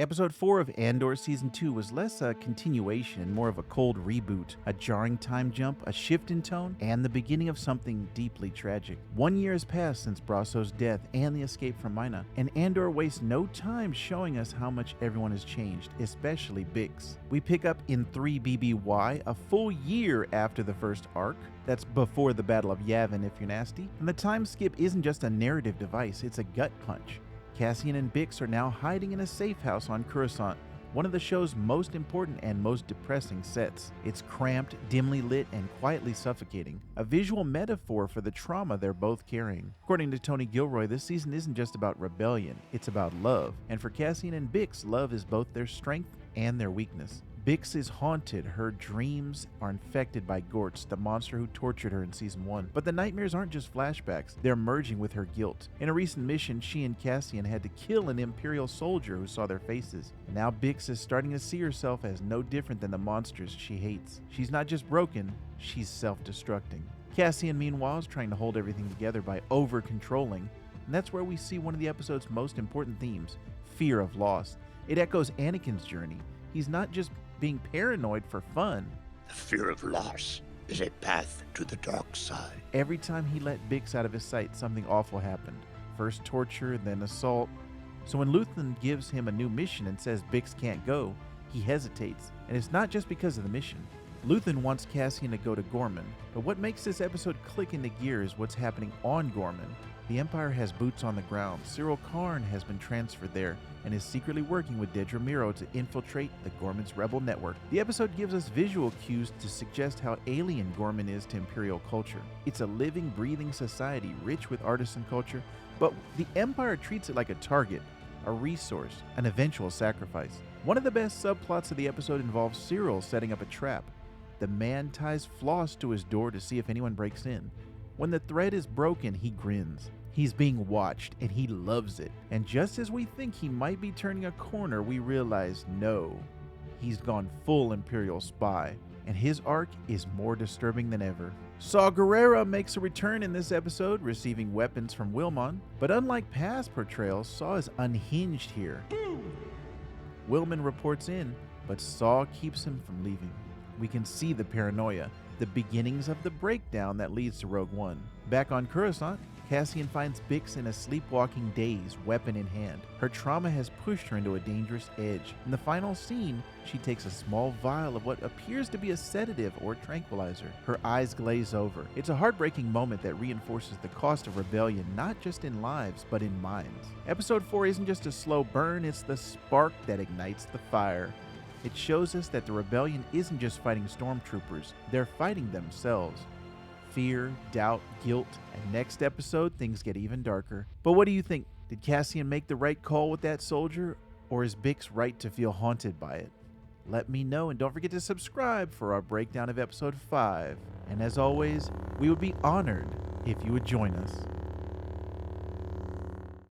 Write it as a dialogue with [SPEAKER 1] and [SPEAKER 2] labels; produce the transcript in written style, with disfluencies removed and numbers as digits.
[SPEAKER 1] Episode 4 of Andor Season 2 was less a continuation and more of a cold reboot, a jarring time jump, a shift in tone, and the beginning of something deeply tragic. 1 year has passed since Brasso's death and the escape from Mina, and Andor wastes no time showing us how much everyone has changed, especially Bix. We pick up in 3 BBY, a full year after the first arc. That's before the Battle of Yavin if you're nasty. And the time skip isn't just a narrative device, it's a gut punch. Cassian and Bix are now hiding in a safe house on Coruscant, one of the show's most important and most depressing sets. It's cramped, dimly lit, and quietly suffocating, a visual metaphor for the trauma they're both carrying. According to Tony Gilroy, this season isn't just about rebellion, it's about love. And for Cassian and Bix, love is both their strength and their weakness. Bix is haunted. Her dreams are infected by Gortz, the monster who tortured her in Season 1. But the nightmares aren't just flashbacks, they're merging with her guilt. In a recent mission, she and Cassian had to kill an Imperial soldier who saw their faces. And now Bix is starting to see herself as no different than the monsters she hates. She's not just broken, she's self-destructing. Cassian, meanwhile, is trying to hold everything together by over-controlling. And that's where we see one of the episode's most important themes, fear of loss. It echoes Anakin's journey. He's not just being paranoid for fun.
[SPEAKER 2] The fear of loss is a path to the dark side.
[SPEAKER 1] Every time he let Bix out of his sight, something awful happened. First torture, then assault. So when Luthen gives him a new mission and says Bix can't go, he hesitates. And it's not just because of the mission. Luthen wants Cassian to go to Gorman, but what makes this episode click into gear is what's happening on Gorman. The Empire has boots on the ground. Syril Karn has been transferred there and is secretly working with Dedra Meero to infiltrate the Gorman's rebel network. The episode gives us visual cues to suggest how alien Gorman is to Imperial culture. It's a living, breathing society rich with artisan culture, but the Empire treats it like a target, a resource, an eventual sacrifice. One of the best subplots of the episode involves Syril setting up a trap. The man ties floss to his door to see if anyone breaks in. When the thread is broken, he grins. He's being watched, and he loves it. And just as we think he might be turning a corner, we realize no. He's gone full Imperial spy, and his arc is more disturbing than ever. Saw Gerrera makes a return in this episode, receiving weapons from Wilmon. But unlike past portrayals, Saw is unhinged here. Wilmon reports in, but Saw keeps him from leaving. We can see the paranoia, the beginnings of the breakdown that leads to Rogue One. Back on Coruscant, Cassian finds Bix in a sleepwalking daze, weapon in hand. Her trauma has pushed her into a dangerous edge. In the final scene, she takes a small vial of what appears to be a sedative or tranquilizer. Her eyes glaze over. It's a heartbreaking moment that reinforces the cost of rebellion, not just in lives, but in minds. Episode 4 isn't just a slow burn, it's the spark that ignites the fire. It shows us that the rebellion isn't just fighting stormtroopers, they're fighting themselves. Fear, doubt, guilt, and next episode, things get even darker. But what do you think? Did Cassian make the right call with that soldier, or is Bix right to feel haunted by it? Let me know, and don't forget to subscribe for our breakdown of episode 5. And as always, we would be honored if you would join us.